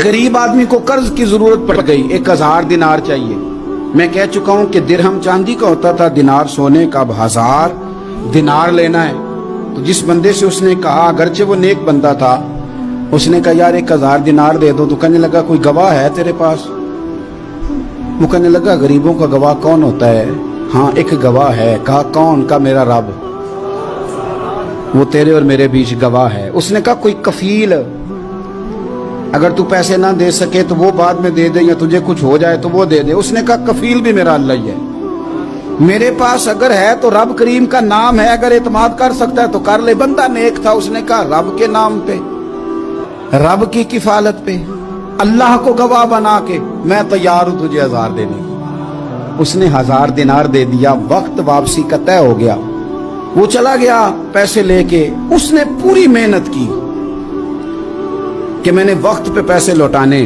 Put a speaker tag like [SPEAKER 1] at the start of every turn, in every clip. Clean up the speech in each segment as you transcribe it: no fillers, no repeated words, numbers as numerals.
[SPEAKER 1] गरीब आदमी को कर्ज की जरूरत पड़ गई, 1000 दिनार चाहिए। मैं कह चुका हूं कि दिरहम चांदी का होता था, दिनार सोने का। अब 1000 दिनार लेना है। तो जिस बंदे से उसने कहा, अगरचे वो नेक बंदा था, उसने कहा यार 1000 दिनार दे दो। तो कहने लगा कोई गवाह है तेरे पास? वो कहने लगा गरीबों का गवाह कौन होता है? हाँ एक गवाह है। कहा कौन? का मेरा रब, वो तेरे और मेरे बीच गवाह है। उसने कहा कोई कफील, अगर तू पैसे ना दे सके तो वो बाद में दे दे, या तुझे कुछ हो जाए तो वो दे दे। उसने कहा कफील भी मेरा अल्लाह ही है। मेरे पास अगर है तो रब करीम का नाम है, अगर एतमाद कर सकता है तो कर ले। बंदा नेक था, उसने कहा रब के नाम पे, रब की किफालत पे, अल्लाह को गवाह बना के मैं तैयार हूं तुझे 1000 देने को। उसने 1000 दिनार दे दिया। वक्त वापसी का तय हो गया। वो चला गया पैसे लेके। उसने पूरी मेहनत की कि मैंने वक्त पे पैसे लौटाने,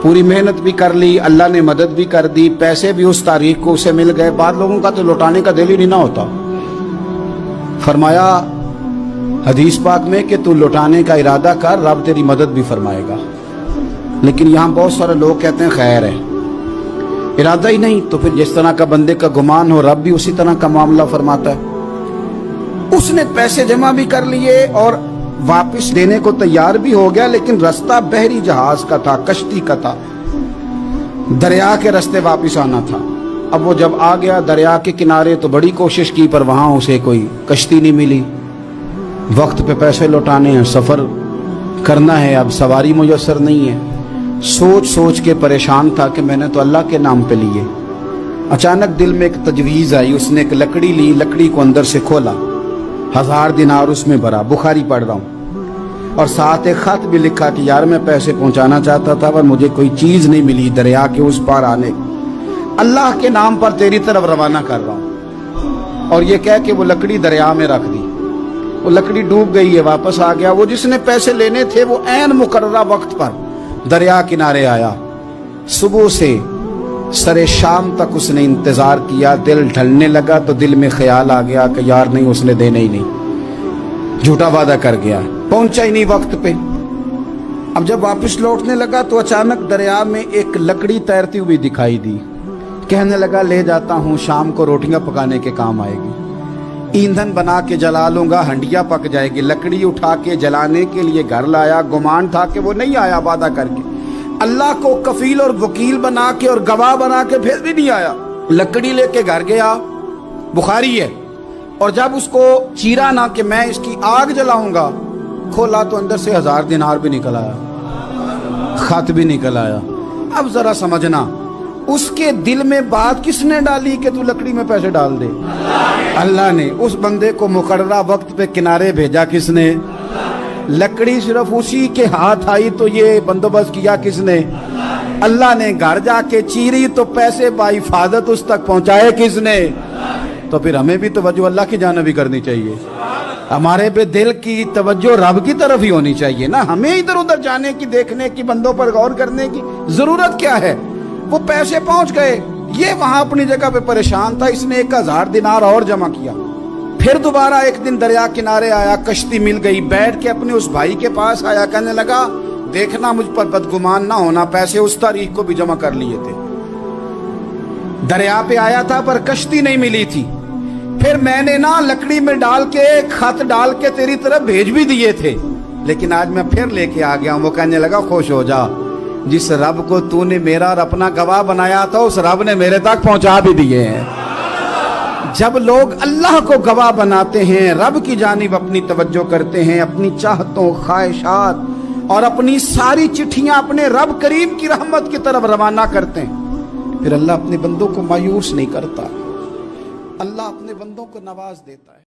[SPEAKER 1] पूरी मेहनत भी कर ली, अल्लाह ने मदद भी कर दी, पैसे भी उस तारीख को उसे मिल गए। बाद लोगों का तो लौटाने का दिल ही नहीं ना होता। फरमाया हदीस पाक में कि तू लौटाने का इरादा कर, रब तेरी मदद भी फरमाएगा। लेकिन यहाँ बहुत सारे लोग कहते हैं खैर है, इरादा ही नहीं। तो फिर जिस तरह का बंदे का गुमान हो, रब भी उसी तरह का मामला फरमाता है। उसने पैसे जमा भी कर लिए और वापस देने को तैयार भी हो गया, लेकिन रास्ता बहरी जहाज का था, कश्ती का था, दरिया के रास्ते वापस आना था। अब वो जब आ गया दरिया के किनारे तो बड़ी कोशिश की, पर वहां उसे कोई कश्ती नहीं मिली। वक्त पे पैसे लौटाने हैं, सफर करना है, अब सवारी मुयस्सर नहीं है। सोच सोच के परेशान था कि मैंने तो अल्लाह के नाम पे लिए। अचानक दिल में एक तजवीज आई। उसने एक लकड़ी ली, लकड़ी को अंदर से खोला, 1000 दिनार उसमें भरा। बुखारी पढ़ रहा हूँ, और साथ एक खत भी लिखा कि यार मैं पैसे पहुंचाना चाहता था पर मुझे कोई चीज नहीं मिली दरिया के उस पार आने, अल्लाह के नाम पर तेरी तरफ रवाना कर रहा हूँ। और ये कह के वो लकड़ी दरिया में रख दी। वो लकड़ी डूब गई है, वापस आ गया। वो जिसने पैसे लेने थे वो ऐन मुकर्ररा वक्त पर दरिया किनारे आया। सुबह से सरे शाम तक उसने इंतजार किया। दिल ढलने लगा तो दिल में ख्याल आ गया कि यार नहीं, उसने देने ही नहीं, झूठा वादा कर गया, पहुंचा ही नहीं वक्त पे। अब जब वापस लौटने लगा तो अचानक दरिया में एक लकड़ी तैरती हुई दिखाई दी। कहने लगा ले जाता हूं, शाम को रोटियां पकाने के काम आएगी, ईंधन बना के जला लूंगा, हंडिया पक जाएगी। लकड़ी उठा के जलाने के लिए घर लाया। गुमान था कि वो नहीं आया वादा करके। अल्लाह को कफील और वकील बना के और गवाह बना के फिर भी नहीं आया। लकड़ी लेके घर गया, बुखारी है। और जब उसको चीरा ना कि मैं इसकी आग जलाऊंगा, खोला तो अंदर से 1000 दिनार भी निकल आया, खत भी निकल आया। अब जरा समझना, उसके दिल में बात किसने डाली कि तू लकड़ी में पैसे डाल दे? अल्लाह ने। उस बंदे को मुकर्ररा वक्त पे किनारे भेजा किसने? लकड़ी सिर्फ उसी के हाथ आई तो ये बंदोबस्त किया किसने? अल्लाह ने। घर जाके चीरी तो पैसे बाहिफाजत उस तक पहुंचाए किसने? तो फिर हमें भी तवज्जो अल्लाह की जानिब भी करनी चाहिए। हमारे पे दिल की तवज्जो रब की तरफ ही होनी चाहिए ना। हमें इधर उधर जाने की, देखने की, बंदों पर गौर करने की जरूरत क्या है? वो पैसे पहुंच गए, ये वहां अपनी जगह पे परेशान था। इसने 1000 दिनार और जमा किया। फिर दोबारा एक दिन दरिया किनारे आया, कश्ती मिल गई, बैठ के अपने उस भाई के पास आया। कहने लगा देखना मुझ पर बदगुमान ना होना, पैसे उस तारीख को भी जमा कर लिए थे, दरिया पे आया था पर कश्ती नहीं मिली थी। फिर मैंने ना लकड़ी में डाल के, खत डाल के तेरी तरफ भेज भी दिए थे, लेकिन आज मैं फिर लेके आ गया हूं। वो कहने लगा खुश हो जा, जिस रब को तूने मेरा और अपना गवाह बनाया था उस रब ने मेरे तक पहुंचा भी दिए हैं। जब लोग अल्लाह को गवाह बनाते हैं, रब की जानिब अपनी तवज्जो करते हैं, अपनी चाहतों, ख्वाहिशात और अपनी सारी चिट्ठियां अपने रब करीम की रहमत की तरफ रवाना करते हैं, फिर अल्लाह अपने बंदों को मायूस नहीं करता। अल्लाह अपने बंदों को नवाज देता है।